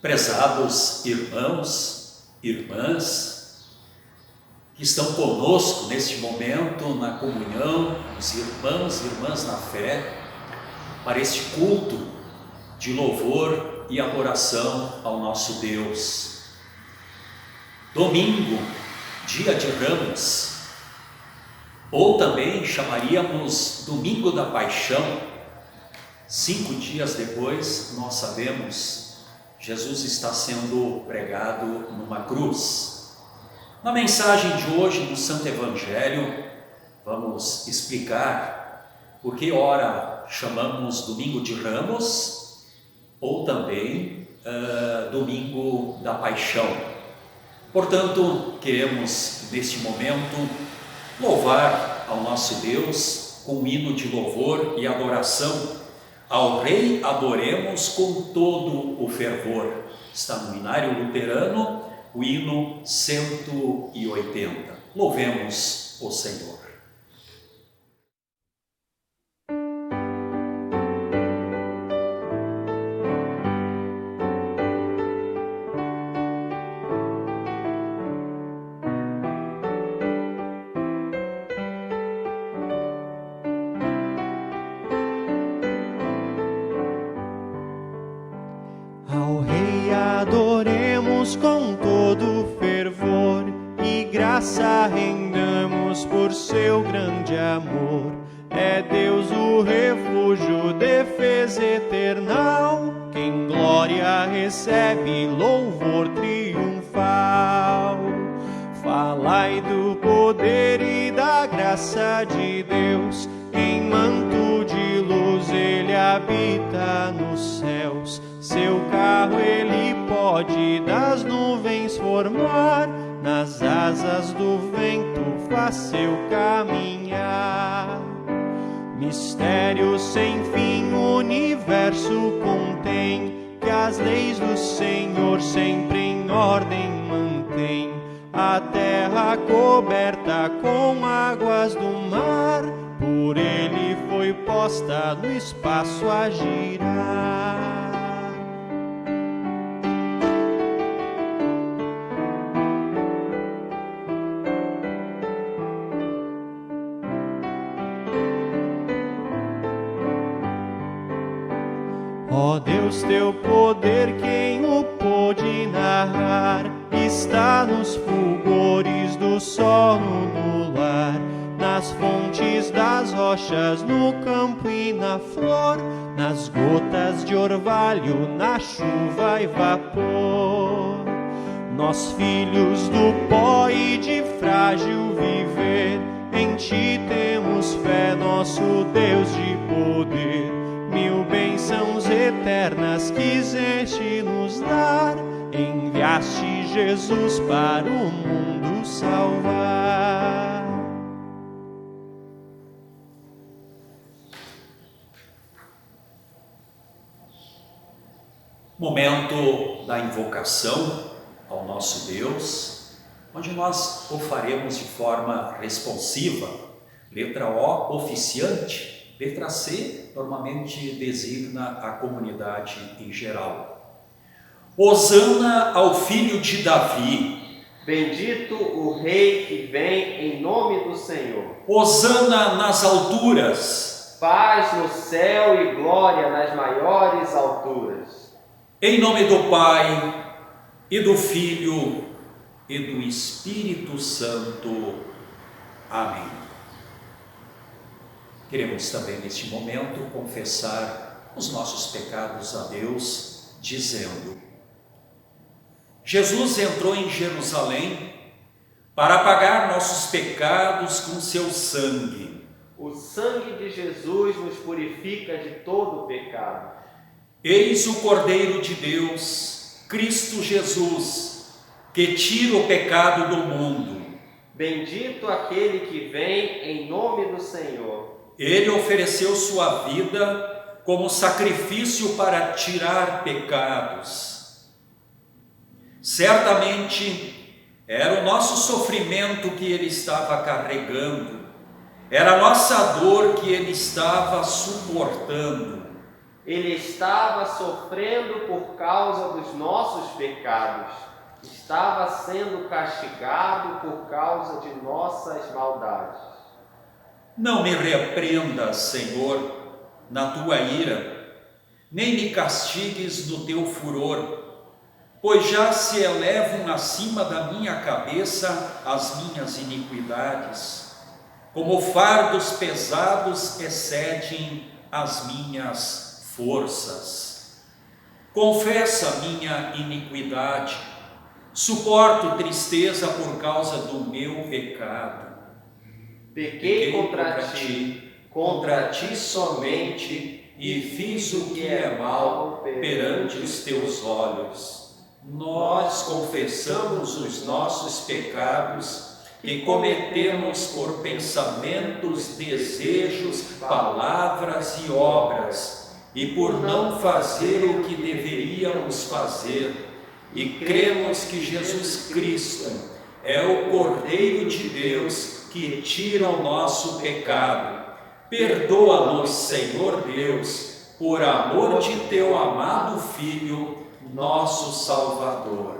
Prezados irmãos, irmãs, que estão conosco neste momento na comunhão, os irmãos e irmãs na fé, para este culto de louvor e adoração ao nosso Deus. Domingo, dia de Ramos, ou também chamaríamos Domingo da Paixão. 5 dias depois, nós sabemos, Jesus está sendo pregado numa cruz. Na mensagem de hoje, no Santo Evangelho, vamos explicar por que ora chamamos Domingo de Ramos, ou também Domingo da Paixão. Portanto, queremos neste momento louvar ao nosso Deus com um hino de louvor e adoração. Ao Rei adoremos com todo o fervor. Está no Inário Luterano, o hino 180. Louvemos o Senhor. Com todo fervor e graça rendamos por seu grande amor. É Deus o refúgio, defesa eternal, quem glória recebe, louvor triunfal. Falai do poder e da graça de Deus, em manto de luz ele habita nos céus. Seu carro ele pode das nuvens formar, nas asas do vento faz seu caminhar. Mistério sem fim o universo contém, que as leis do Senhor sempre em ordem mantém. A terra coberta com águas do mar, por ele foi posta no espaço a girar. Ó Deus, teu poder, quem o pôde narrar, está nos fulgores do sol no luar, nas fontes das rochas, no campo e na flor, nas gotas de orvalho, na chuva e vapor. Nós, filhos do pó e de frágil viver, em ti temos fé, nosso Deus de poder. Mil bênçãos eternas quiseste nos dar, enviaste Jesus para o mundo salvar. Momento da invocação ao nosso Deus, onde nós o faremos de forma responsiva. Letra O, oficiante. Letra C, normalmente designa a comunidade em geral. Hosana ao filho de Davi. Bendito o Rei que vem em nome do Senhor. Hosana nas alturas. Paz no céu e glória nas maiores alturas. Em nome do Pai, e do Filho, e do Espírito Santo. Amém. Queremos também neste momento confessar os nossos pecados a Deus, dizendo: Jesus entrou em Jerusalém para pagar nossos pecados com seu sangue. O sangue de Jesus nos purifica de todo pecado. Eis o Cordeiro de Deus, Cristo Jesus, que tira o pecado do mundo. Bendito aquele que vem em nome do Senhor. Ele ofereceu sua vida como sacrifício para tirar pecados. Certamente era o nosso sofrimento que ele estava carregando, era a nossa dor que ele estava suportando. Ele estava sofrendo por causa dos nossos pecados. Estava sendo castigado por causa de nossas maldades. Não me repreendas, Senhor, na tua ira, nem me castigues no teu furor, pois já se elevam acima da minha cabeça as minhas iniquidades, como fardos pesados excedem as minhas forças. Confesso a minha iniquidade, suporto tristeza por causa do meu pecado. Pequei contra ti somente, e fiz o que é mal perante os teus olhos. Nós confessamos os nossos pecados que cometemos por pensamentos, desejos, palavras e obras, e por não fazer o que deveríamos fazer. E cremos que Jesus Cristo é o Cordeiro de Deus que tira o nosso pecado. Perdoa-nos, Senhor Deus, por amor de teu amado Filho, nosso Salvador.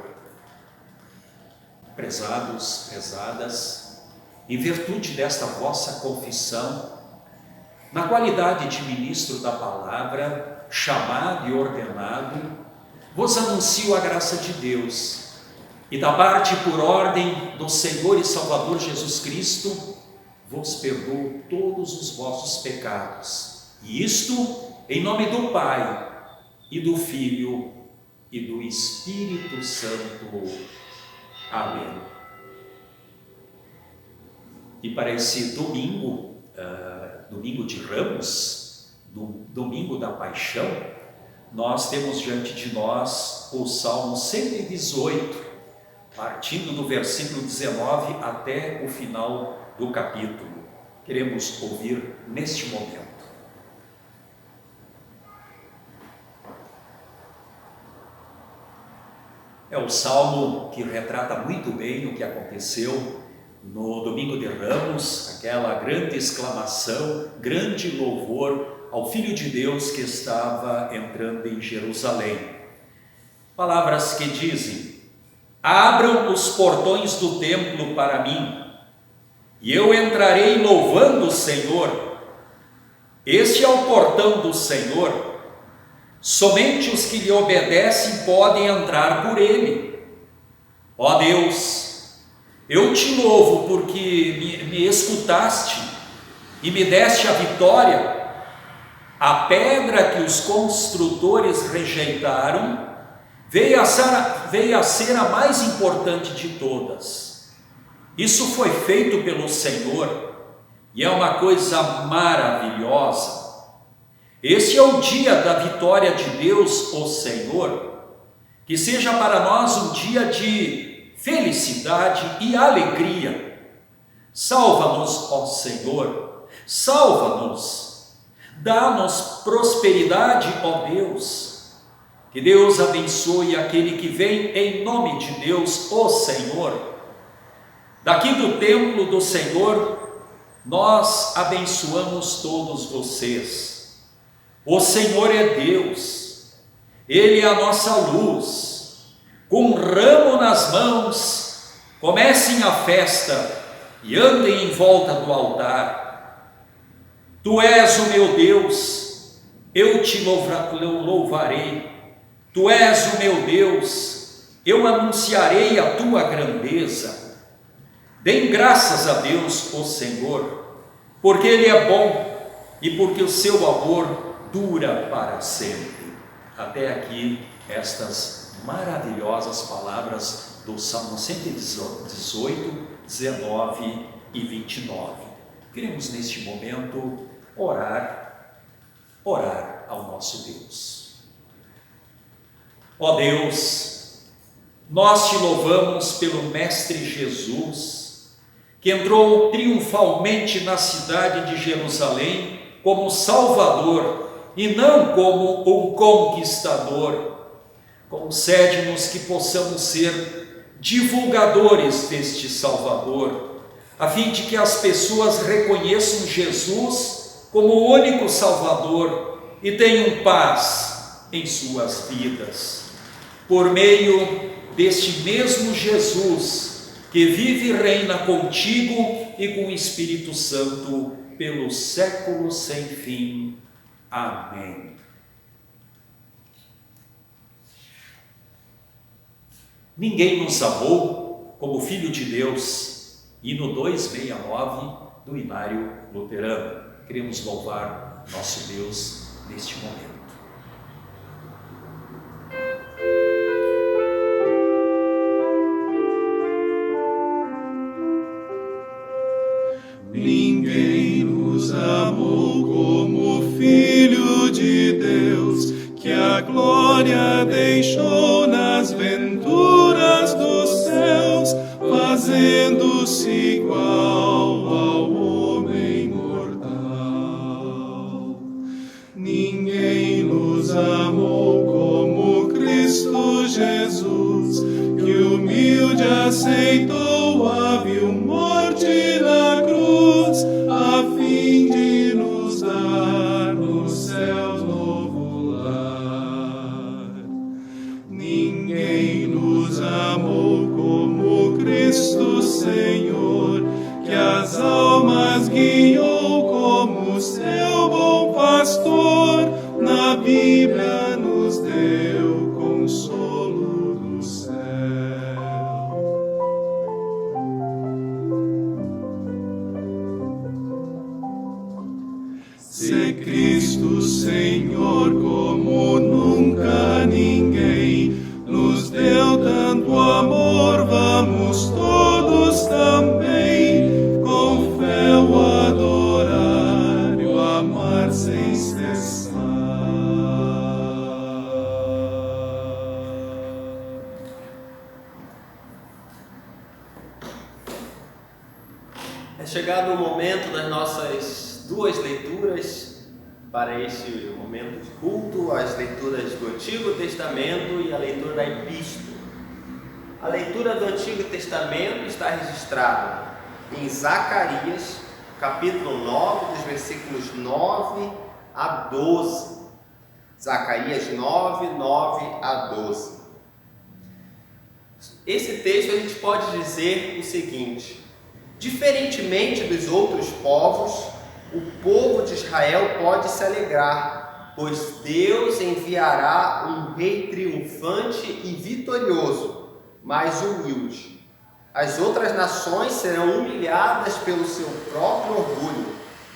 Prezados, prezadas, em virtude desta vossa confissão, na qualidade de ministro da palavra, chamado e ordenado, vos anuncio a graça de Deus, e da parte por ordem do Senhor e Salvador Jesus Cristo, vos perdoo todos os vossos pecados. E isto em nome do Pai, e do Filho, e do Espírito Santo. Amém. E para esse domingo, domingo de Ramos, domingo da Paixão, nós temos diante de nós o Salmo 118, partindo do versículo 19 até o final do capítulo. Queremos ouvir neste momento. É o salmo que retrata muito bem o que aconteceu no domingo de Ramos, aquela grande exclamação, grande louvor ao Filho de Deus que estava entrando em Jerusalém. Palavras que dizem: abram os portões do templo para mim, e eu entrarei louvando o Senhor. Este é o portão do Senhor, somente os que lhe obedecem podem entrar por ele. Ó Deus, eu te louvo porque me escutaste e me deste a vitória. A pedra que os construtores rejeitaram veio a ser a mais importante de todas. Isso foi feito pelo Senhor e é uma coisa maravilhosa. Este é o dia da vitória de Deus, o Senhor. Que seja para nós um dia de felicidade e alegria. Salva-nos, ó Senhor, salva-nos. Dá-nos prosperidade, ó Deus. Que Deus abençoe aquele que vem em nome de Deus, ó Senhor. Daqui do templo do Senhor, nós abençoamos todos vocês. O Senhor é Deus, Ele é a nossa luz. Com um ramo nas mãos, comecem a festa e andem em volta do altar. Tu és o meu Deus, eu te louvarei. Tu és o meu Deus, eu anunciarei a tua grandeza. Deem graças a Deus, o Senhor, porque Ele é bom e porque o seu amor dura para sempre. Até aqui estas maravilhosas palavras do Salmo 118, 19 e 29. Queremos neste momento orar ao nosso Deus. Ó Deus, nós te louvamos pelo Mestre Jesus, que entrou triunfalmente na cidade de Jerusalém como Salvador e não como um conquistador. Concede-nos que possamos ser divulgadores deste Salvador, a fim de que as pessoas reconheçam Jesus como o único Salvador e tenham paz em suas vidas. Por meio deste mesmo Jesus, que vive e reina contigo e com o Espírito Santo pelos séculos sem fim. Amém. Ninguém nos amou como Filho de Deus, hino 269 do Hinário Luterano. Queremos louvar nosso Deus neste momento. Ninguém nos amou como Filho de Deus, que a glória deixou nas venturas dos céus, fazendo-se igual ao homem mortal. Ninguém nos amou como Cristo Jesus, que humilde aceitou a vil morte na cruz, a fim de nos dar nos céus novo lar. Ninguém nos amou como Cristo Senhor, que as almas guiou como seu bom pastor, na Bíblia nos deu consolo do céu. Se Cristo Senhor como nunca ninguém nos deu tanto amor, vamos todos também com fé o adorar e o amar sem cessar. É chegado o momento das nossas duas leituras para este momento de culto, as leituras do Antigo Testamento e a leitura da Epístola. A leitura do Antigo Testamento está registrada em Zacarias, capítulo 9, dos versículos 9 a 12. Zacarias 9, 9 a 12. Esse texto a gente pode dizer o seguinte: diferentemente dos outros povos, o povo de Israel pode se alegrar, pois Deus enviará um rei triunfante e vitorioso, mas humilde. As outras nações serão humilhadas pelo seu próprio orgulho,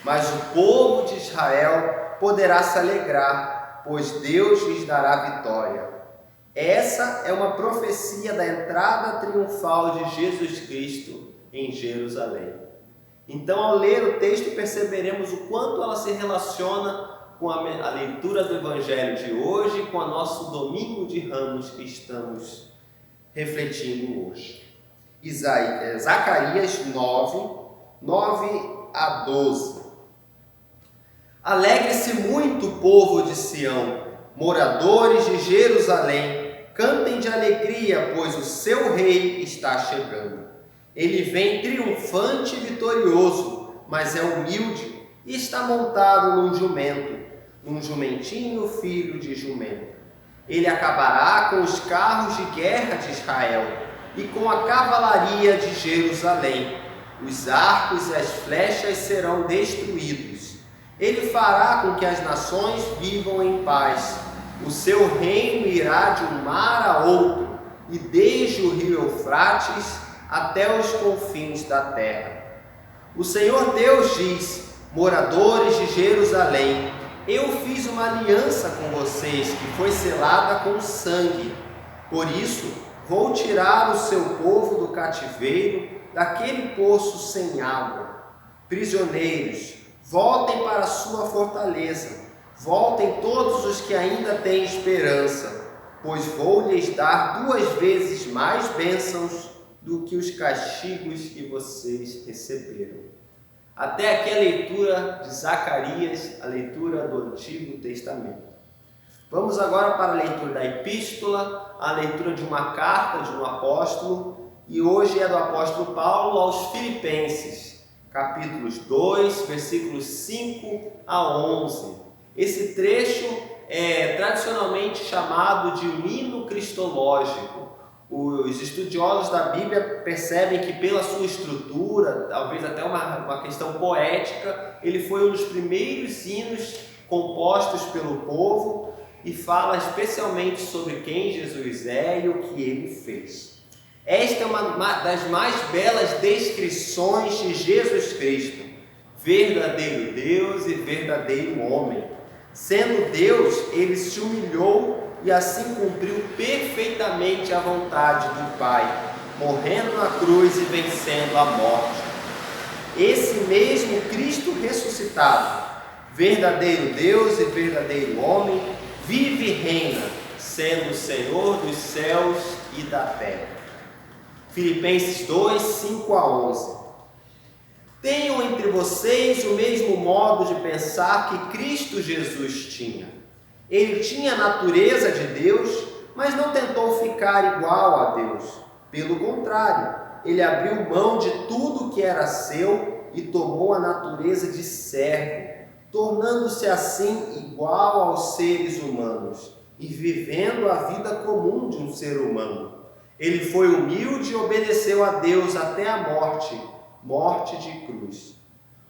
mas o povo de Israel poderá se alegrar, pois Deus lhes dará vitória. Essa é uma profecia da entrada triunfal de Jesus Cristo em Jerusalém. Então, ao ler o texto, perceberemos o quanto ela se relaciona com a leitura do Evangelho de hoje, com o nosso Domingo de Ramos que estamos refletindo hoje. Zacarias 9, 9 a 12. Alegre-se muito o povo de Sião, moradores de Jerusalém, cantem de alegria, pois o seu rei está chegando. Ele vem triunfante e vitorioso, mas é humilde e está montado num jumento, num jumentinho filho de jumento. Ele acabará com os carros de guerra de Israel e com a cavalaria de Jerusalém. Os arcos e as flechas serão destruídos. Ele fará com que as nações vivam em paz. O seu reino irá de um mar a outro, e desde o rio Eufrates até os confins da terra. O Senhor Deus diz: moradores de Jerusalém, eu fiz uma aliança com vocês que foi selada com sangue. Por isso, vou tirar o seu povo do cativeiro, daquele poço sem água. Prisioneiros, voltem para a sua fortaleza. Voltem todos os que ainda têm esperança, pois vou lhes dar 2 vezes mais bênçãos do que os castigos que vocês receberam. Até aqui a leitura de Zacarias, a leitura do Antigo Testamento. Vamos agora para a leitura da Epístola, a leitura de uma carta de um apóstolo, e hoje é do apóstolo Paulo aos Filipenses, capítulos 2, versículos 5 a 11. Esse trecho é tradicionalmente chamado de um hino cristológico. Os estudiosos da Bíblia percebem que pela sua estrutura, talvez até uma questão poética, ele foi um dos primeiros hinos compostos pelo povo e fala especialmente sobre quem Jesus é e o que ele fez. Esta é uma das mais belas descrições de Jesus Cristo, verdadeiro Deus e verdadeiro homem. Sendo Deus, ele se humilhou e assim cumpriu perfeitamente a vontade do Pai, morrendo na cruz e vencendo a morte. Esse mesmo Cristo ressuscitado, verdadeiro Deus e verdadeiro homem, vive e reina, sendo o Senhor dos céus e da terra. Filipenses 2, 5 a 11. Tenham entre vocês o mesmo modo de pensar que Cristo Jesus tinha. Ele tinha a natureza de Deus, mas não tentou ficar igual a Deus. Pelo contrário, ele abriu mão de tudo que era seu e tomou a natureza de servo, tornando-se assim igual aos seres humanos e vivendo a vida comum de um ser humano. Ele foi humilde e obedeceu a Deus até a morte de cruz.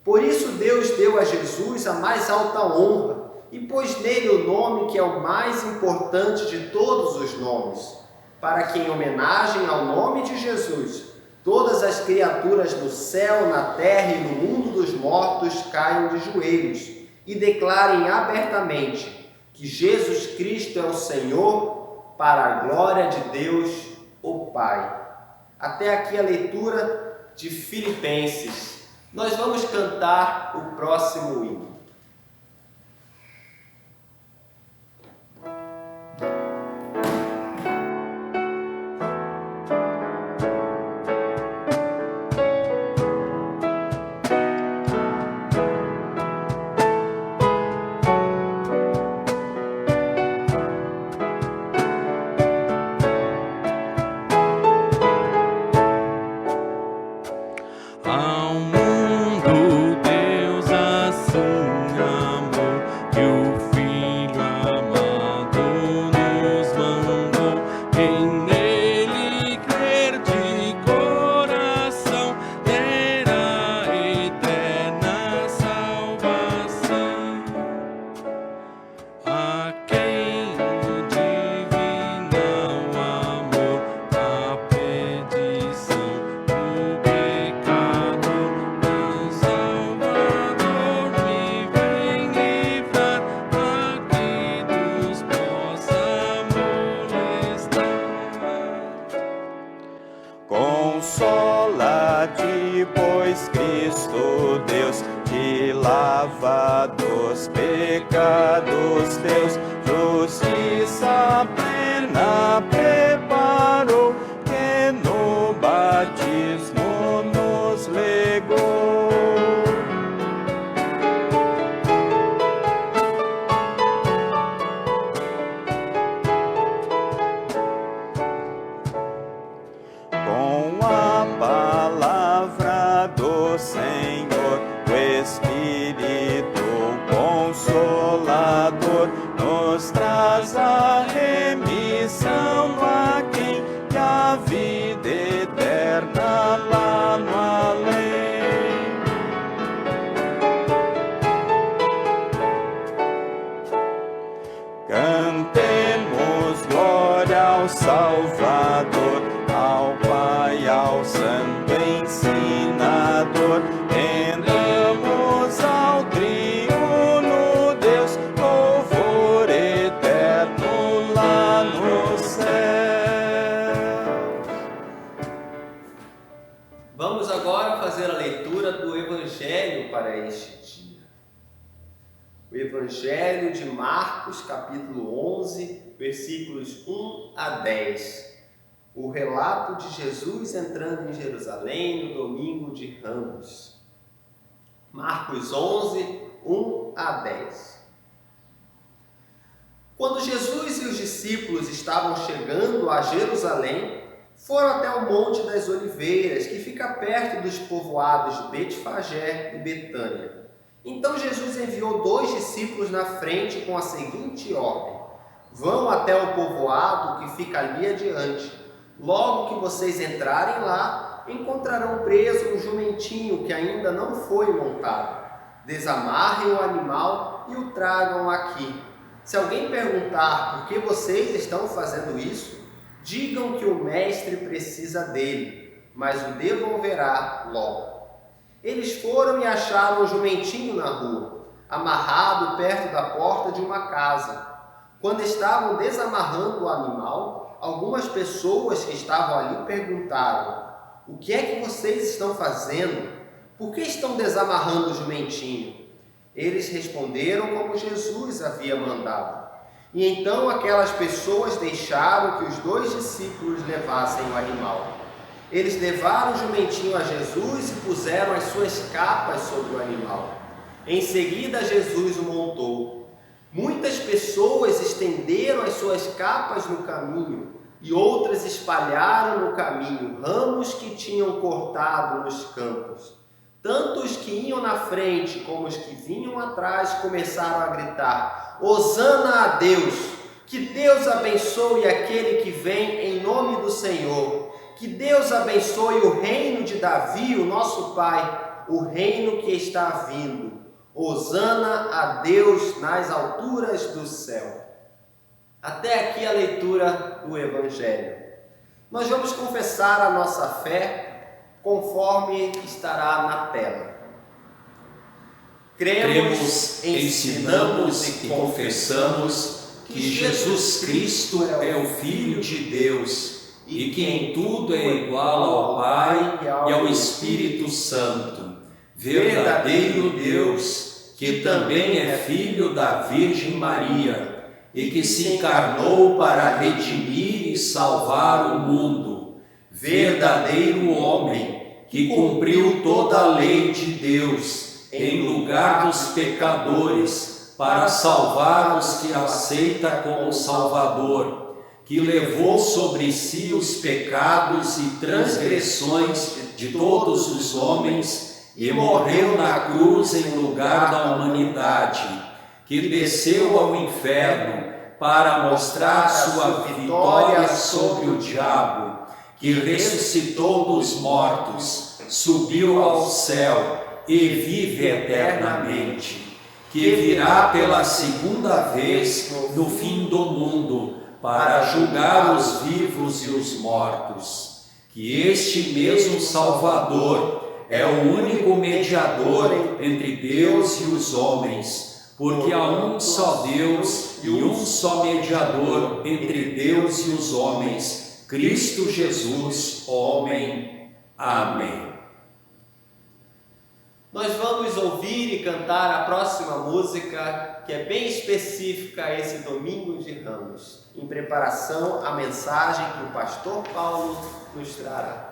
Por isso Deus deu a Jesus a mais alta honra e pôs nele o nome que é o mais importante de todos os nomes, para que em homenagem ao nome de Jesus, todas as criaturas no céu, na terra e no mundo dos mortos caiam de joelhos e declarem abertamente que Jesus Cristo é o Senhor, para a glória de Deus, o Pai. Até aqui a leitura de Filipenses. Nós vamos cantar o próximo hino. Ao mundo Deus assim amou, que o Filho amado nos mandou. Quem nele crer de coração terá eterna salvação. A quem o divino amor a petição do pecado, meu Salvador me vem livrar, aqui dos possa molestar. Consola-te, pois Cristo Deus te lava dos pecados teus, justiça plena preparou, que no batismo nos legou. Com a palavra do Senhor, o Espírito Consolador nos traz a remissão a quem que a vida eterna lá no além. Cantemos glória ao Salvador, ao Pai, ao Santo Ensinador. Rendamos ao triuno Deus louvor eterno lá no céu. Vamos agora fazer a leitura do Evangelho para este dia. O Evangelho de Marcos, capítulo 11, versículos 1 a 10. O relato de Jesus entrando em Jerusalém no domingo de Ramos. Marcos 11, 1 a 10. Quando Jesus e os discípulos estavam chegando a Jerusalém, foram até o Monte das Oliveiras, que fica perto dos povoados de Betfagé e Betânia. Então Jesus enviou 2 discípulos na frente com a seguinte ordem: vão até o povoado que fica ali adiante. Logo que vocês entrarem lá, encontrarão preso um jumentinho que ainda não foi montado. Desamarrem o animal e o tragam aqui. Se alguém perguntar por que vocês estão fazendo isso, digam que o mestre precisa dele, mas o devolverá logo. Eles foram e acharam o jumentinho na rua, amarrado perto da porta de uma casa. Quando estavam desamarrando o animal, algumas pessoas que estavam ali perguntaram: o que é que vocês estão fazendo? Por que estão desamarrando o jumentinho? Eles responderam como Jesus havia mandado. E então aquelas pessoas deixaram que os 2 discípulos levassem o animal. Eles levaram o jumentinho a Jesus e puseram as suas capas sobre o animal. Em seguida, Jesus o montou. Muitas pessoas estenderam as suas capas no caminho e outras espalharam no caminho ramos que tinham cortado nos campos. Tanto os que iam na frente como os que vinham atrás começaram a gritar: Hosana a Deus! Que Deus abençoe aquele que vem em nome do Senhor! Que Deus abençoe o reino de Davi, o nosso pai, o reino que está vindo. Hosana a Deus nas alturas do céu. Até aqui a leitura do Evangelho. Nós vamos confessar a nossa fé conforme estará na tela. Cremos, ensinamos e confessamos que Jesus Cristo é o Filho de Deus e que em tudo é igual ao Pai e ao Espírito Santo, verdadeiro Deus, que também é Filho da Virgem Maria e que se encarnou para redimir e salvar o mundo, verdadeiro homem, que cumpriu toda a lei de Deus em lugar dos pecadores para salvar os que aceita como Salvador, que levou sobre si os pecados e transgressões de todos os homens e morreu na cruz em lugar da humanidade, que desceu ao inferno para mostrar sua vitória sobre o diabo, que ressuscitou dos mortos, subiu ao céu e vive eternamente, que virá pela segunda vez no fim do mundo para julgar os vivos e os mortos, que este mesmo Salvador é o único mediador entre Deus e os homens, porque há um só Deus e um só mediador entre Deus e os homens, Cristo Jesus, homem. Amém. Nós vamos ouvir e cantar a próxima música, que é bem específica a esse Domingo de Ramos, em preparação à mensagem que o pastor Paulo nos trará.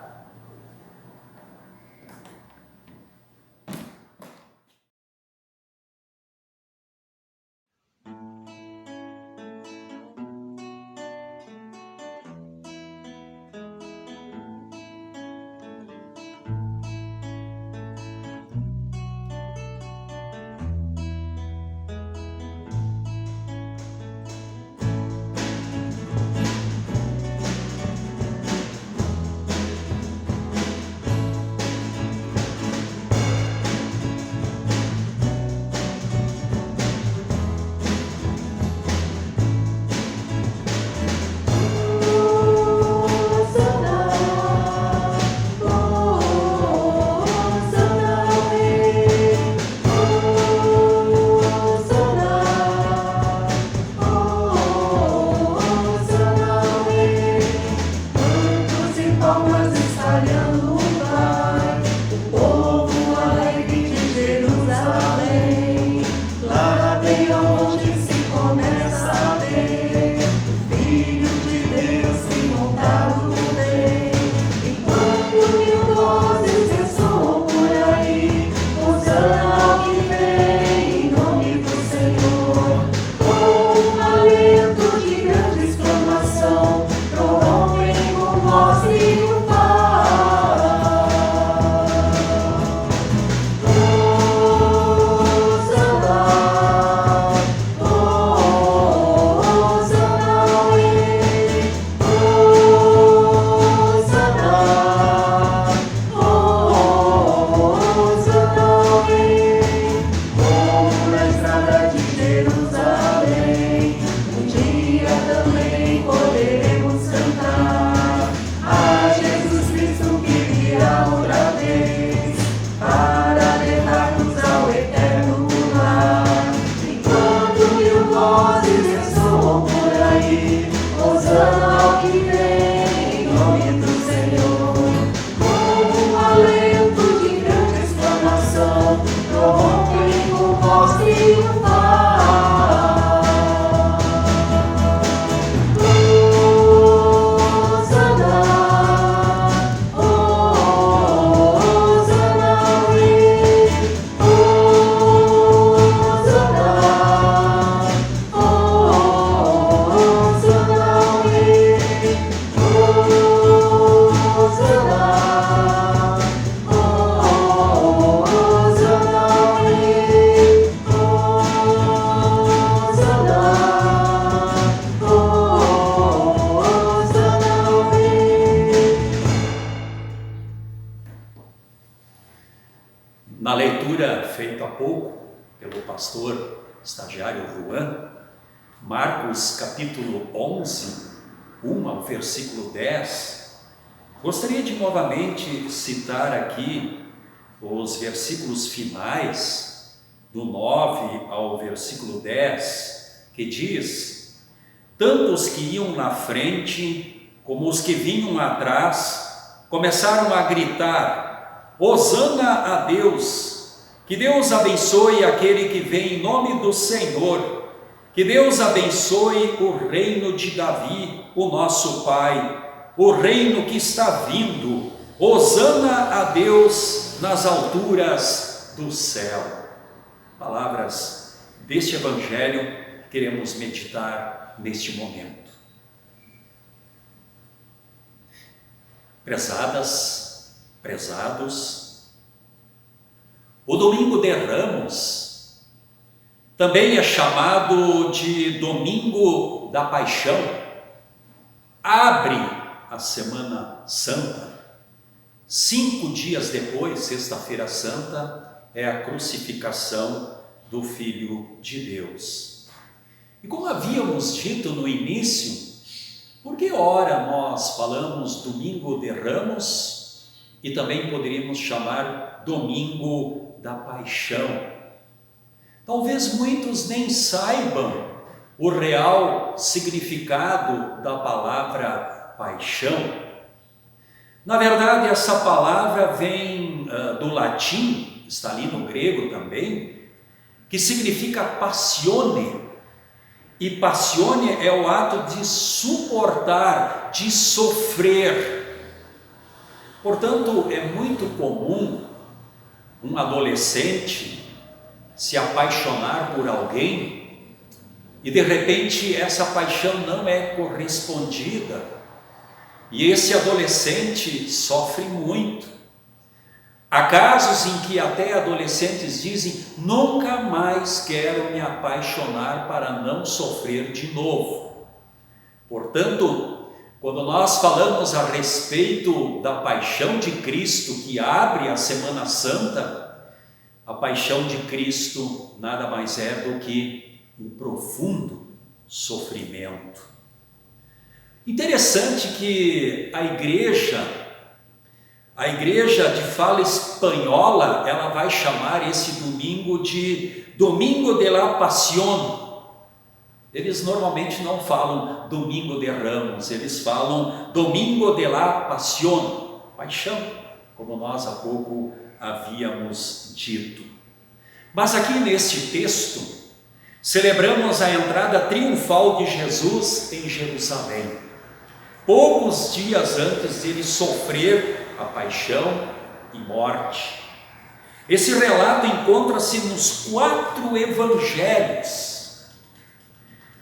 missionário Juan, Marcos capítulo 11, 1 ao versículo 10, gostaria de novamente citar aqui os versículos finais, do 9 ao versículo 10, que diz: tanto os que iam na frente, como os que vinham atrás, começaram a gritar: Hosana a Deus! Que Deus abençoe aquele que vem em nome do Senhor! Que Deus abençoe o reino de Davi, o nosso Pai, o reino que está vindo. Hosana a Deus nas alturas do céu. Palavras deste Evangelho que queremos meditar neste momento. Prezadas, prezados, o Domingo de Ramos também é chamado de Domingo da Paixão, abre a Semana Santa. 5 dias depois, Sexta-feira Santa, é a crucificação do Filho de Deus. E como havíamos dito no início, por que ora nós falamos Domingo de Ramos e também poderíamos chamar Domingo da Paixão? Talvez muitos nem saibam o real significado da palavra paixão. Na verdade, essa palavra vem do latim, está ali no grego também, que significa passione. E passione é o ato de suportar, de sofrer. Portanto, é muito comum um adolescente se apaixonar por alguém e de repente essa paixão não é correspondida. E esse adolescente sofre muito. Há casos em que até adolescentes dizem: nunca mais quero me apaixonar para não sofrer de novo. Portanto, quando nós falamos a respeito da paixão de Cristo que abre a Semana Santa, a paixão de Cristo nada mais é do que um profundo sofrimento. Interessante que a igreja de fala espanhola, ela vai chamar esse domingo de Domingo de la Pasión. Eles normalmente não falam Domingo de Ramos, eles falam Domingo de la Pasión, paixão, como nós há pouco havíamos dito. Mas aqui neste texto, celebramos a entrada triunfal de Jesus em Jerusalém, poucos dias antes de ele sofrer a paixão e morte. Esse relato encontra-se nos 4 evangelhos,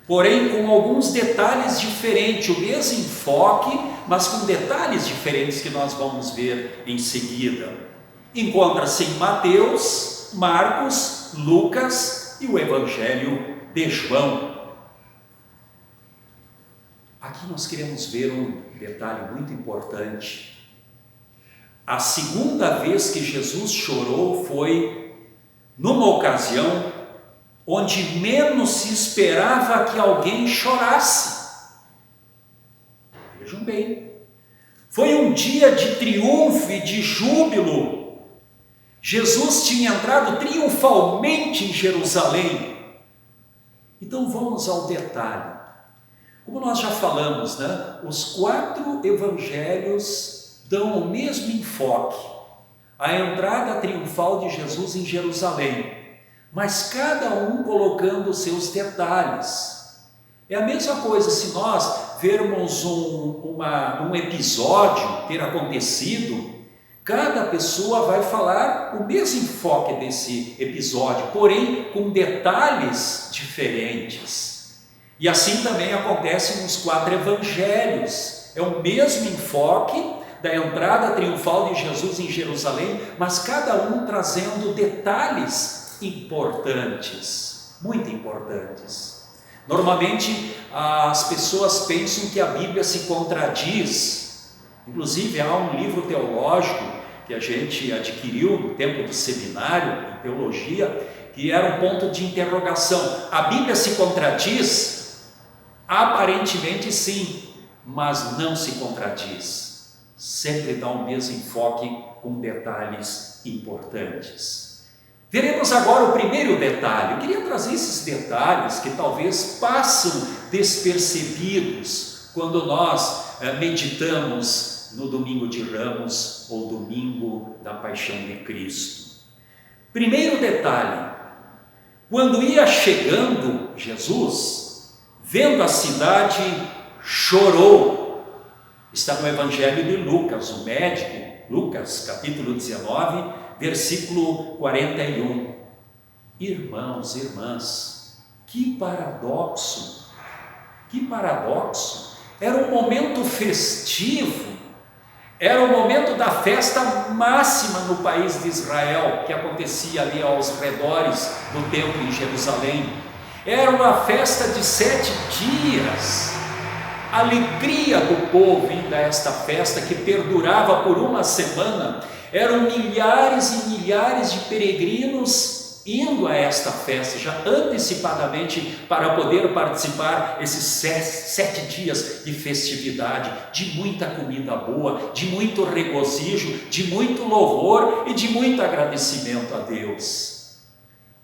porém com alguns detalhes diferentes, o mesmo enfoque, mas com detalhes diferentes que nós vamos ver em seguida. Encontra-se em Mateus, Marcos, Lucas e o Evangelho de João. Aqui nós queremos ver um detalhe muito importante. A segunda vez que Jesus chorou foi numa ocasião onde menos se esperava que alguém chorasse. Vejam bem, foi um dia de triunfo e de júbilo. Jesus tinha entrado triunfalmente em Jerusalém. Então vamos ao detalhe. Como nós já falamos, os 4 evangelhos dão o mesmo enfoque, a entrada triunfal de Jesus em Jerusalém, mas cada um colocando seus detalhes. É a mesma coisa se nós vermos um episódio ter acontecido, cada pessoa vai falar o mesmo enfoque desse episódio, porém com detalhes diferentes. E assim também acontece nos 4 evangelhos, é o mesmo enfoque da entrada triunfal de Jesus em Jerusalém, mas cada um trazendo detalhes importantes, muito importantes. Normalmente as pessoas pensam que a Bíblia se contradiz. Inclusive há um livro teológico que a gente adquiriu no tempo do seminário, em teologia, que que era um ponto de interrogação. A Bíblia se contradiz? Aparentemente sim, mas não se contradiz. Sempre dá o mesmo enfoque com detalhes importantes. Veremos agora o primeiro detalhe. Eu queria trazer esses detalhes que talvez passam despercebidos quando nós meditamos no Domingo de Ramos ou Domingo da Paixão de Cristo. Primeiro detalhe: quando ia chegando Jesus, vendo a cidade, chorou. Está no Evangelho de Lucas, o médico, Lucas, capítulo 19, versículo 41. Irmãos, irmãs, que paradoxo! Que paradoxo! Era um momento festivo, era o momento da festa máxima no país de Israel, que acontecia ali aos redores do templo em Jerusalém. Era uma festa de 7 dias. A alegria do povo indo a esta festa, que perdurava por uma semana. Eram milhares e milhares de peregrinos indo a esta festa, já antecipadamente, para poder participar esses 7 dias de festividade, de muita comida boa, de muito regozijo, de muito louvor e de muito agradecimento a Deus.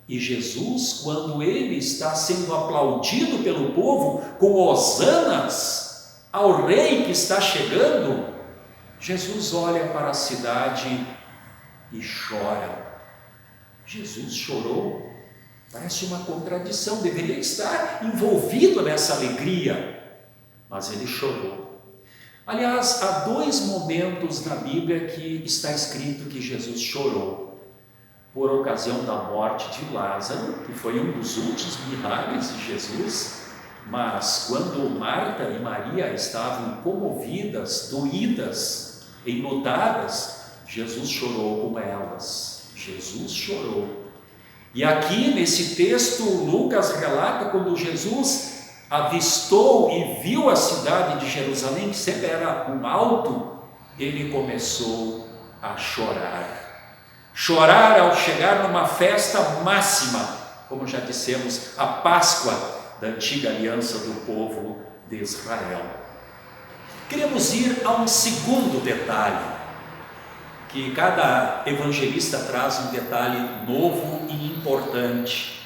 E Jesus, quando ele está sendo aplaudido pelo povo com hosanas ao rei que está chegando, Jesus olha para a cidade e chora. Jesus chorou? Parece uma contradição, deveria estar envolvido nessa alegria, mas ele chorou. Aliás, há 2 momentos na Bíblia que está escrito que Jesus chorou. Por ocasião da morte de Lázaro, que foi um dos últimos milagres de Jesus, mas quando Marta e Maria estavam comovidas, doídas, enlutadas, Jesus chorou com elas. Jesus chorou. E aqui nesse texto, Lucas relata quando Jesus avistou e viu a cidade de Jerusalém, que sempre era um alto, ele começou a chorar. Chorar ao chegar numa festa máxima, como já dissemos, a Páscoa da antiga aliança do povo de Israel. Queremos ir a um segundo detalhe, que cada evangelista traz um detalhe novo e importante.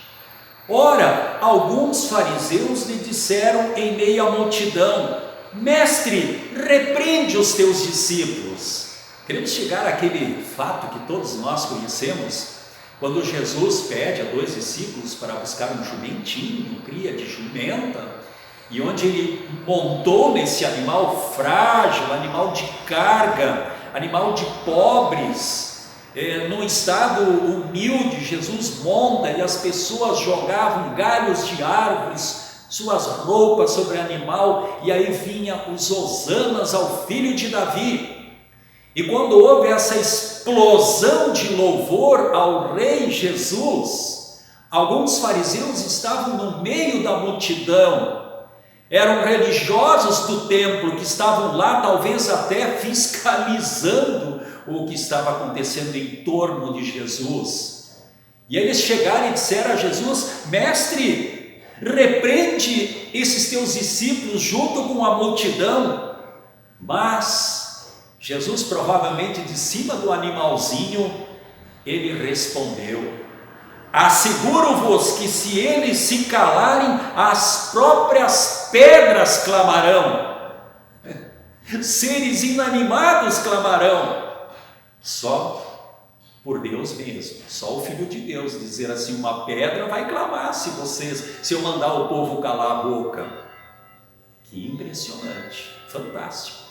Ora, alguns fariseus lhe disseram em meio à multidão: Mestre, repreende os teus discípulos. Queremos chegar àquele fato que todos nós conhecemos, quando Jesus pede a 2 discípulos para buscar um jumentinho, cria de jumenta, e onde ele montou nesse animal frágil, animal de carga, animal de pobres, num estado humilde, Jesus monta e as pessoas jogavam galhos de árvores, suas roupas sobre o animal, e aí vinha os hosanas ao filho de Davi. E quando houve essa explosão de louvor ao rei Jesus, alguns fariseus estavam no meio da multidão. Eram religiosos do templo que estavam lá, talvez até fiscalizando o que estava acontecendo em torno de Jesus. E eles chegaram e disseram a Jesus: Mestre, repreende esses teus discípulos junto com a multidão. Mas Jesus, provavelmente de cima do animalzinho, ele respondeu: Asseguro-vos que se eles se calarem, as próprias pedras clamarão, seres inanimados clamarão. Só por Deus mesmo, só o Filho de Deus dizer assim: uma pedra vai clamar se eu mandar o povo calar a boca. Que impressionante, fantástico.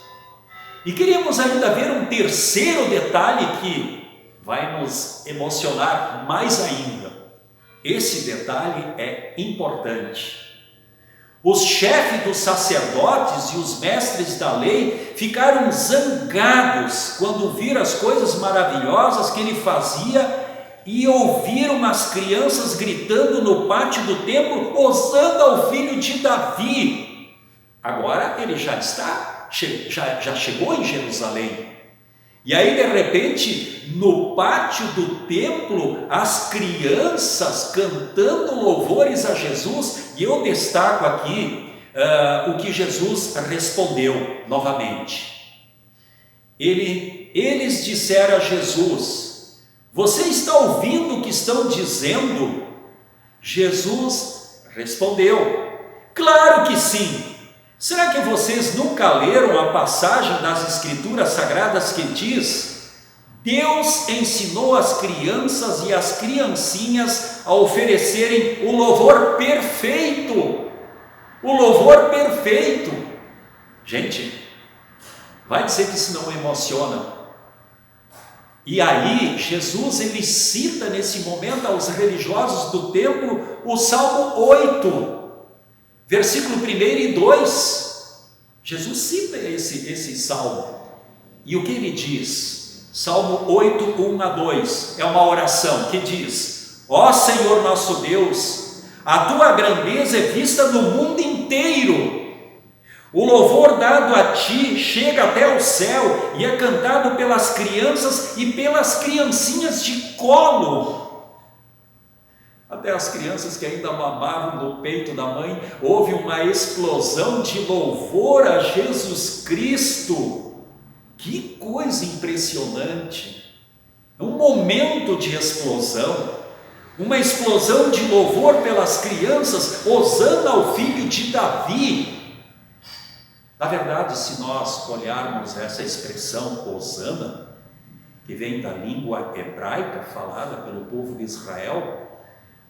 E queríamos ainda ver um terceiro detalhe que vai nos emocionar mais ainda. Esse detalhe é importante. Os chefes dos sacerdotes e os mestres da lei ficaram zangados quando viram as coisas maravilhosas que ele fazia e ouviram as crianças gritando no pátio do templo: Hosana ao filho de Davi. Agora ele já chegou em Jerusalém. E aí, de repente, no pátio do templo, as crianças cantando louvores a Jesus, e eu destaco aqui o que Jesus respondeu novamente. Eles disseram a Jesus: você está ouvindo o que estão dizendo? Jesus respondeu: claro que sim. Será que vocês nunca leram a passagem das Escrituras Sagradas que diz: Deus ensinou as crianças e as criancinhas a oferecerem o louvor perfeito? O louvor perfeito. Gente, vai dizer que isso não emociona? E aí, Jesus, ele cita nesse momento aos religiosos do templo o Salmo 8, versículo 1 e 2, Jesus cita esse salmo, e o que ele diz? Salmo 8, 1 a 2, é uma oração que diz: ó Senhor nosso Deus, a tua grandeza é vista no mundo inteiro, o louvor dado a ti chega até o céu e é cantado pelas crianças e pelas criancinhas de colo. Até as crianças que ainda mamavam no peito da mãe, houve uma explosão de louvor a Jesus Cristo. Que coisa impressionante! Um momento de explosão, uma explosão de louvor pelas crianças, hosana ao filho de Davi. Na verdade, se nós olharmos essa expressão hosana, que vem da língua hebraica falada pelo povo de Israel,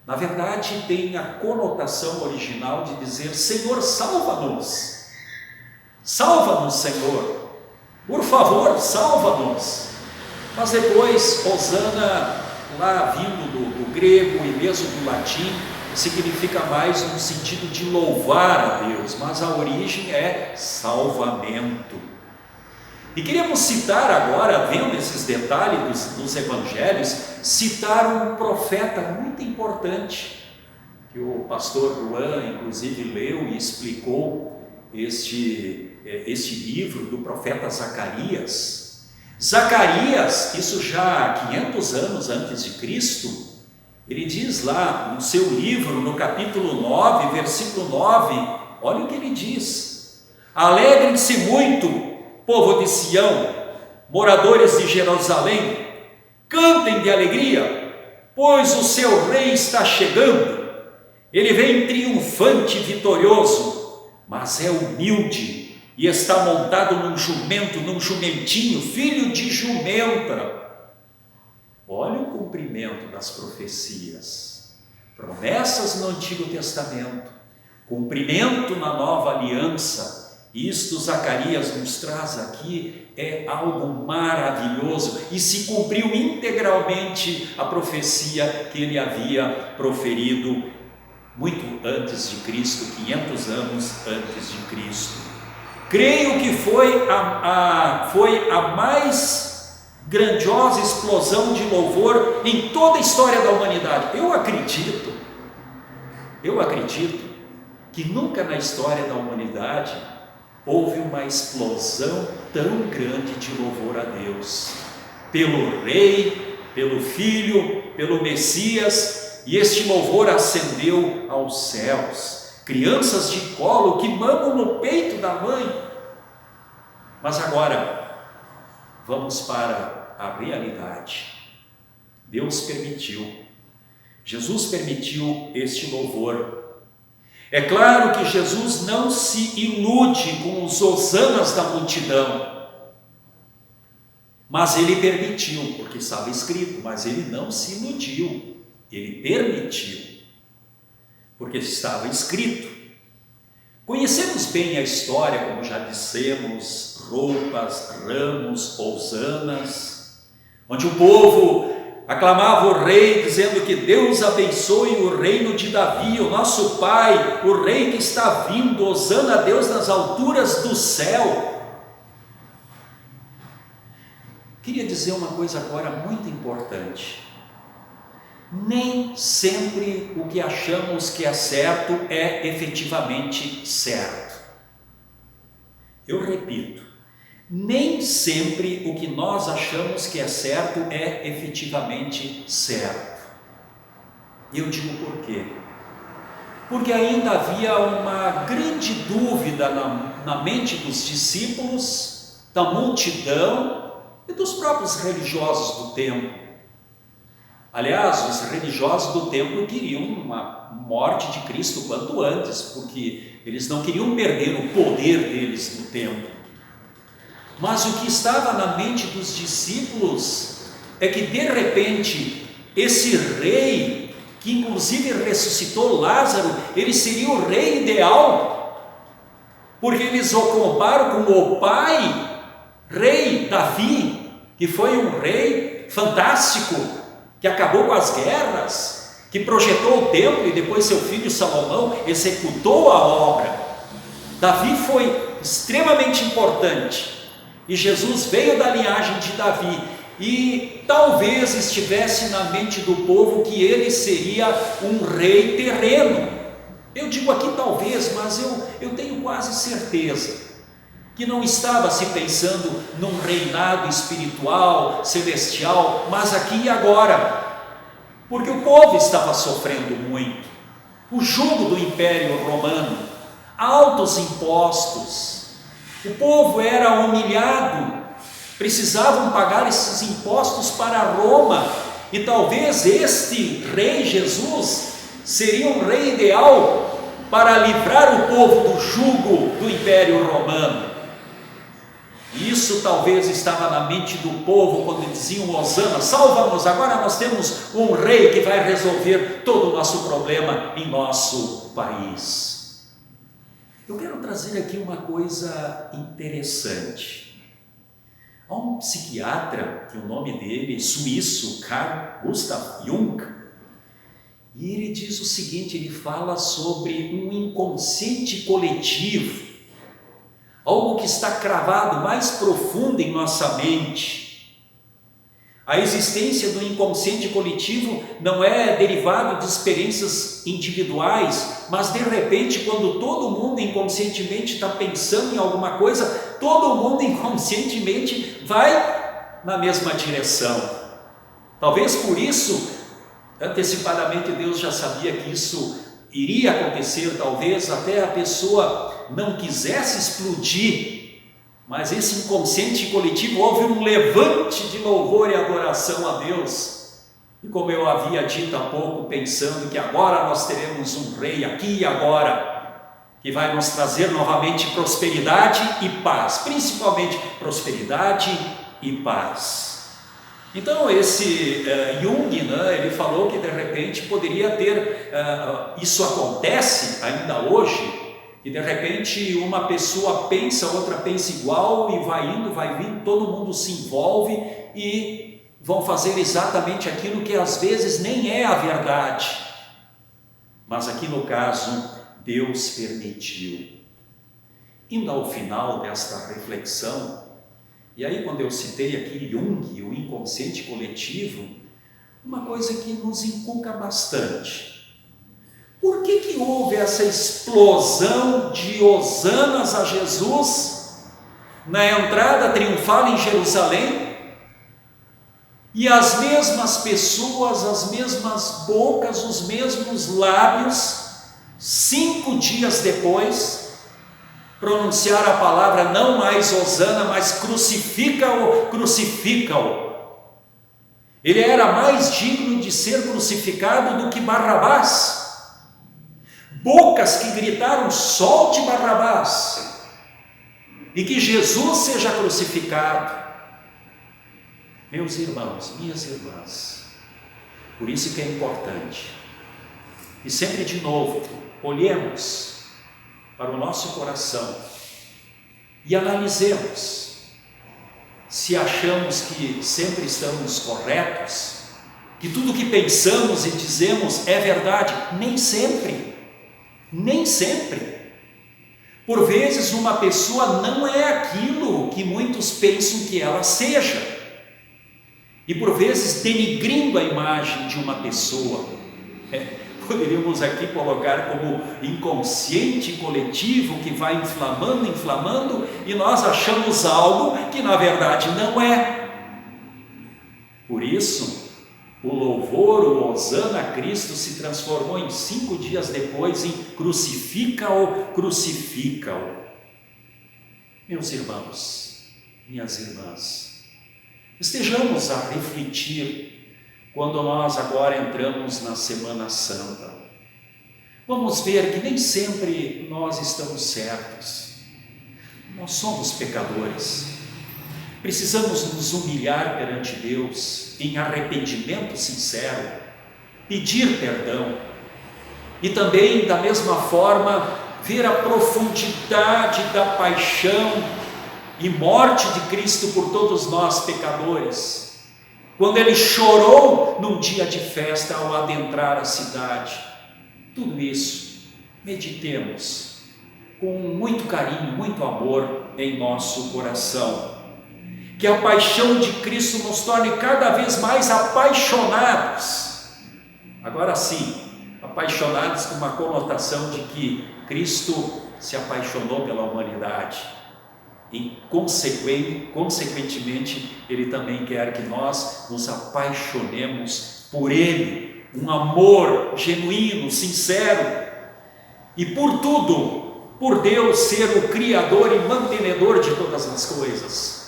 na verdade tem a conotação original de dizer: Senhor, salva-nos, salva-nos, Senhor, por favor, salva-nos. Mas depois, hosana, lá vindo do grego e mesmo do latim, significa mais no sentido de louvar a Deus, mas a origem é salvamento. E queríamos citar agora, vendo esses detalhes dos evangelhos, citar um profeta muito importante, que o pastor Juan, inclusive, leu e explicou este livro do profeta Zacarias. Zacarias, isso já há 500 anos antes de Cristo, ele diz lá no seu livro, no capítulo 9, versículo 9, olha o que ele diz: alegrem-se muito, povo de Sião, moradores de Jerusalém, cantem de alegria, pois o seu rei está chegando. Ele vem triunfante e vitorioso, mas é humilde e está montado num jumento, num jumentinho, filho de jumenta. Olha o cumprimento das profecias, promessas no Antigo Testamento, cumprimento na Nova Aliança. Isto Zacarias nos traz aqui, é algo maravilhoso, e se cumpriu integralmente a profecia que ele havia proferido muito antes de Cristo, 500 anos antes de Cristo. Creio que foi a mais grandiosa explosão de louvor em toda a história da humanidade. Eu acredito que nunca na história da humanidade houve uma explosão tão grande de louvor a Deus, pelo Rei, pelo Filho, pelo Messias, e este louvor ascendeu aos céus. Crianças de colo que mamam no peito da mãe. Mas agora, vamos para a realidade. Deus permitiu, Jesus permitiu este louvor. É claro que Jesus não se ilude com os hosanas da multidão, mas ele permitiu, porque estava escrito, mas ele não se iludiu, ele permitiu, porque estava escrito. Conhecemos bem a história, como já dissemos, roupas, ramos, hosanas, onde o povo aclamava o rei, dizendo que Deus abençoe o reino de Davi, o nosso pai, o rei que está vindo, hosana a Deus nas alturas do céu. Queria dizer uma coisa agora muito importante. Nem sempre o que achamos que é certo é efetivamente certo. Eu repito, nem sempre o que nós achamos que é certo é efetivamente certo. E eu digo por quê? Porque ainda havia uma grande dúvida na mente dos discípulos, da multidão e dos próprios religiosos do templo. Aliás, os religiosos do templo queriam uma morte de Cristo quanto antes, porque eles não queriam perder o poder deles no templo. Mas o que estava na mente dos discípulos é que, de repente, esse rei, que inclusive ressuscitou Lázaro, ele seria o rei ideal, porque eles o comparam com o pai, rei Davi, que foi um rei fantástico, que acabou com as guerras, que projetou o templo e depois seu filho Salomão executou a obra. Davi foi extremamente importante e Jesus veio da linhagem de Davi. E talvez estivesse na mente do povo que ele seria um rei terreno. Eu digo aqui talvez, mas eu tenho quase certeza que não estava se pensando num reinado espiritual, celestial, mas aqui e agora, porque o povo estava sofrendo muito. O jugo do Império Romano, altos impostos, o povo era humilhado, precisavam pagar esses impostos para Roma, e talvez este rei Jesus seria um rei ideal para livrar o povo do jugo do Império Romano. E isso talvez estava na mente do povo quando diziam: Hosana, salva-nos, agora nós temos um rei que vai resolver todo o nosso problema em nosso país. Eu quero trazer aqui uma coisa interessante. Há um psiquiatra, que o nome dele é suíço, Carl Gustav Jung, e ele diz o seguinte, ele fala sobre um inconsciente coletivo, algo que está cravado mais profundo em nossa mente. A existência do inconsciente coletivo não é derivado de experiências individuais, mas de repente, quando todo mundo inconscientemente está pensando em alguma coisa, todo mundo inconscientemente vai na mesma direção. Talvez por isso, antecipadamente Deus já sabia que isso iria acontecer, talvez até a pessoa não quisesse explodir, mas esse inconsciente coletivo houve um levante de louvor e adoração a Deus. E como eu havia dito há pouco, pensando que agora nós teremos um rei aqui e agora, que vai nos trazer novamente prosperidade e paz, principalmente prosperidade e paz. Então esse Jung, ele falou que de repente poderia ter, isso acontece ainda hoje, e de repente uma pessoa pensa, outra pensa igual, e vai indo, vai vindo, todo mundo se envolve e vão fazer exatamente aquilo que às vezes nem é a verdade, mas aqui no caso Deus permitiu. Indo ao final desta reflexão, e aí quando eu citei aqui Jung, o inconsciente coletivo, uma coisa que nos inculca bastante. Por que houve essa explosão de hosanas a Jesus na entrada triunfal em Jerusalém? E as mesmas pessoas, as mesmas bocas, os mesmos lábios, 5 dias depois, pronunciaram a palavra não mais hosana, mas crucifica-o, crucifica-o. Ele era mais digno de ser crucificado do que Barrabás. Bocas que gritaram: solte Barrabás, e que Jesus seja crucificado. Meus irmãos, minhas irmãs, por isso que é importante, e sempre de novo, olhemos para o nosso coração e analisemos se achamos que sempre estamos corretos, que tudo que pensamos e dizemos é verdade. Nem sempre. Nem sempre. Por vezes uma pessoa não é aquilo que muitos pensam que ela seja, e por vezes denigrindo a imagem de uma pessoa. poderíamos aqui colocar como inconsciente coletivo que vai inflamando, e nós achamos algo que na verdade não é. Por isso, o louvor, o Hosana a Cristo, se transformou em 5 dias depois em crucifica-o, crucifica-o. Meus irmãos, minhas irmãs, estejamos a refletir quando nós agora entramos na Semana Santa. Vamos ver que nem sempre nós estamos certos. Nós somos pecadores. Precisamos nos humilhar perante Deus em arrependimento sincero, pedir perdão e também, da mesma forma, ver a profundidade da paixão e morte de Cristo por todos nós pecadores, quando Ele chorou num dia de festa ao adentrar a cidade. Tudo isso, meditemos com muito carinho, muito amor em nosso coração. Que a paixão de Cristo nos torne cada vez mais apaixonados. Agora sim, apaixonados com uma conotação de que Cristo se apaixonou pela humanidade. E consequentemente, Ele também quer que nós nos apaixonemos por Ele. Um amor genuíno, sincero. E por tudo, por Deus ser o Criador e mantenedor de todas as coisas.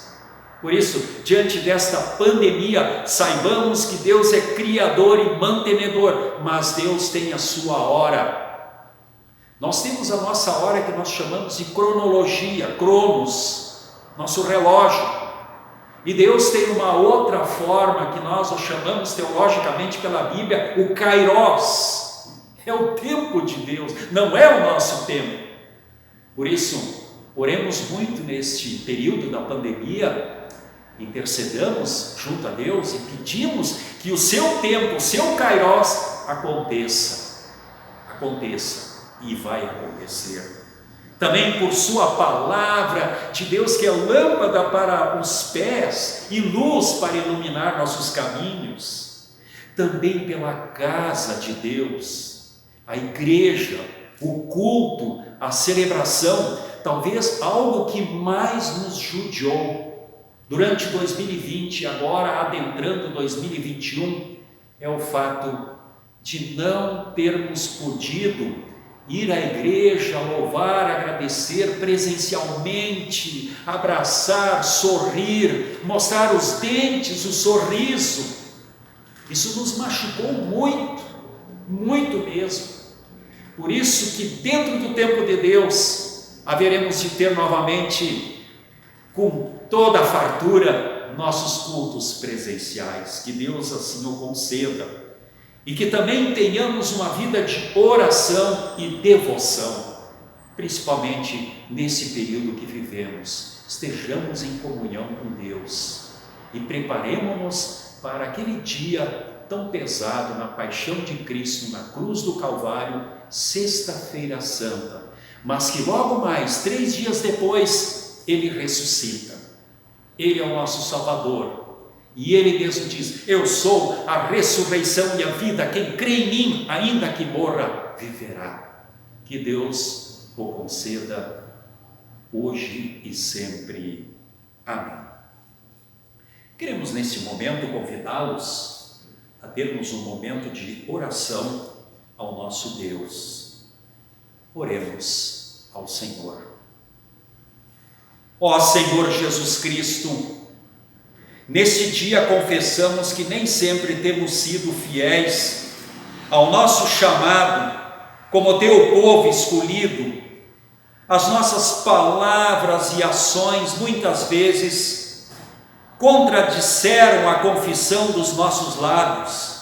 Por isso, diante desta pandemia, saibamos que Deus é Criador e mantenedor, mas Deus tem a sua hora. Nós temos a nossa hora que nós chamamos de cronologia, cronos, nosso relógio. E Deus tem uma outra forma que nós o chamamos teologicamente pela Bíblia, o kairos. É o tempo de Deus, não é o nosso tempo. Por isso, oremos muito neste período da pandemia, intercedamos junto a Deus e pedimos que o seu tempo, o seu kairos aconteça, e vai acontecer. Também por sua palavra de Deus, que é lâmpada para os pés e luz para iluminar nossos caminhos. Também pela casa de Deus, a igreja, o culto, a celebração, talvez algo que mais nos judiou durante 2020, agora adentrando 2021, é o fato de não termos podido ir à igreja, louvar, agradecer presencialmente, abraçar, sorrir, mostrar os dentes, o sorriso. Isso nos machucou muito, muito mesmo. Por isso que dentro do tempo de Deus, haveremos de ter novamente, com toda a fartura, nossos cultos presenciais. Que Deus assim o conceda. E que também tenhamos uma vida de oração e devoção, principalmente nesse período que vivemos. Estejamos em comunhão com Deus e preparemos-nos para aquele dia tão pesado na paixão de Cristo na cruz do Calvário, Sexta-feira Santa, mas que logo mais, 3 dias depois, Ele ressuscita. Ele é o nosso Salvador. E Ele mesmo diz: eu sou a ressurreição e a vida, quem crê em mim, ainda que morra, viverá. Que Deus o conceda hoje e sempre. Amém. Queremos neste momento convidá-los a termos um momento de oração ao nosso Deus. Oremos ao Senhor. Ó Senhor Jesus Cristo, neste dia confessamos que nem sempre temos sido fiéis ao nosso chamado como teu povo escolhido. As nossas palavras e ações muitas vezes contradisseram a confissão dos nossos lábios.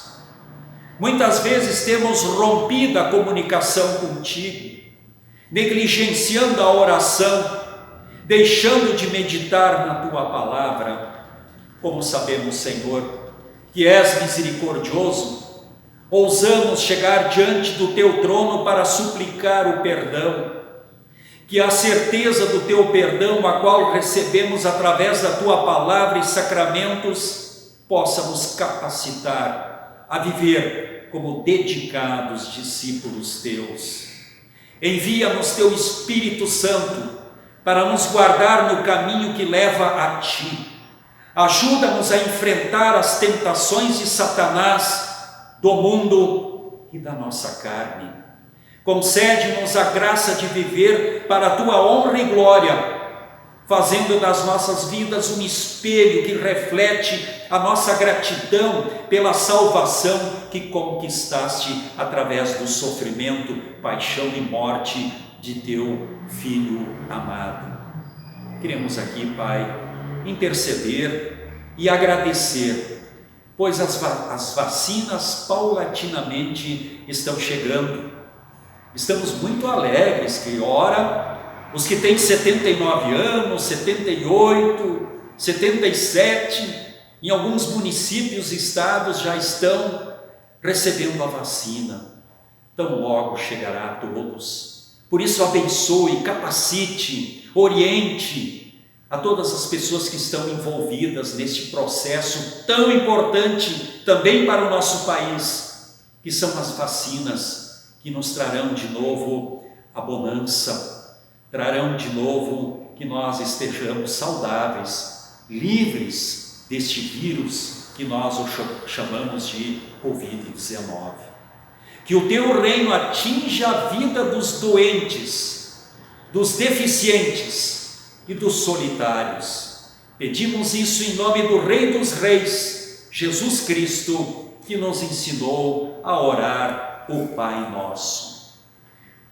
Muitas vezes temos rompido a comunicação contigo, negligenciando a oração, deixando de meditar na tua palavra. Como sabemos, Senhor, que és misericordioso, ousamos chegar diante do teu trono para suplicar o perdão, que a certeza do teu perdão, a qual recebemos através da tua palavra e sacramentos, possa nos capacitar a viver como dedicados discípulos teus. Envia-nos teu Espírito Santo para nos guardar no caminho que leva a ti. Ajuda-nos a enfrentar as tentações de Satanás, do mundo e da nossa carne. Concede-nos a graça de viver para a tua honra e glória, fazendo das nossas vidas um espelho que reflete a nossa gratidão pela salvação que conquistaste através do sofrimento, paixão e morte de teu Filho amado. Queremos aqui, Pai, interceder e agradecer, pois as vacinas paulatinamente estão chegando. Estamos muito alegres que, ora, os que têm 79 anos, 78, 77, em alguns municípios e estados já estão recebendo a vacina. Tão logo chegará a todos. Por isso abençoe, capacite, oriente a todas as pessoas que estão envolvidas neste processo tão importante também para o nosso país, que são as vacinas que nos trarão de novo a bonança, trarão de novo que nós estejamos saudáveis, livres deste vírus que nós o chamamos de Covid-19. Que o teu reino atinja a vida dos doentes, dos deficientes e dos solitários. Pedimos isso em nome do Rei dos Reis, Jesus Cristo, que nos ensinou a orar o Pai Nosso.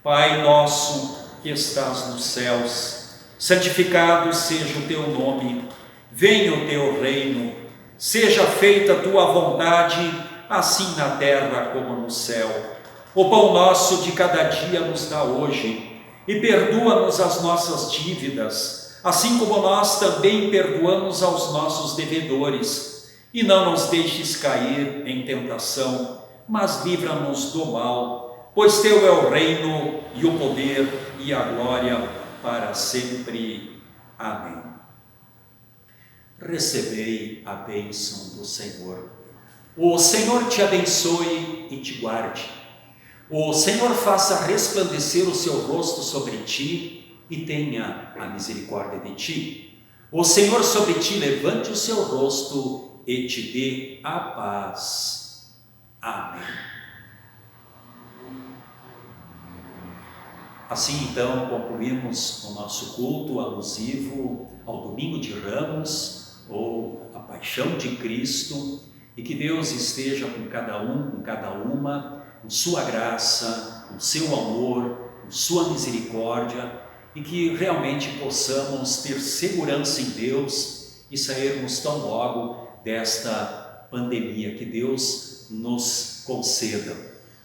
Pai nosso que estás nos céus, santificado seja o teu nome, venha o teu reino, seja feita a tua vontade, assim na terra como no céu. O pão nosso de cada dia nos dá hoje, e perdoa-nos as nossas dívidas, assim como nós também perdoamos aos nossos devedores, e não nos deixes cair em tentação, mas livra-nos do mal, pois teu é o reino e o poder e a glória para sempre. Amém. Recebei a bênção do Senhor. O Senhor te abençoe e te guarde. O Senhor faça resplandecer o seu rosto sobre ti e tenha a misericórdia de ti. O Senhor sobre ti levante o seu rosto e te dê a paz. Amém. Assim, então, concluímos o nosso culto alusivo ao Domingo de Ramos, ou a Paixão de Cristo, e que Deus esteja com cada um, com cada uma, com sua graça, com seu amor, com sua misericórdia, e que realmente possamos ter segurança em Deus e sairmos tão logo desta pandemia, que Deus nos conceda.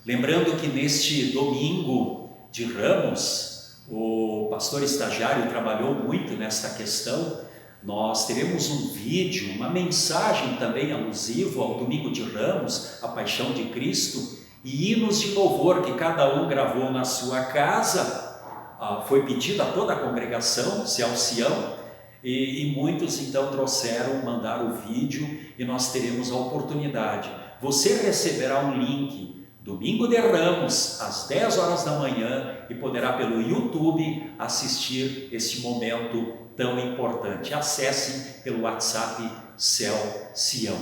Lembrando que neste domingo de Ramos, o pastor estagiário trabalhou muito nesta questão. Nós teremos um vídeo, uma mensagem também alusiva ao Domingo de Ramos, a Paixão de Cristo, e hinos de louvor que cada um gravou na sua casa. Foi pedido a toda a congregação, Cião, e muitos então mandaram o vídeo, e nós teremos a oportunidade. Você receberá um link Domingo de Ramos, às 10 horas da manhã, e poderá pelo YouTube assistir este momento tão importante. Acessem pelo WhatsApp Céu Sião.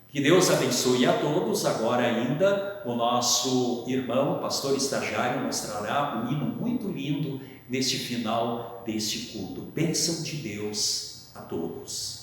Que Deus abençoe a todos. Agora ainda o nosso irmão, pastor estagiário, mostrará um hino muito lindo neste final deste culto. Bênção de Deus a todos.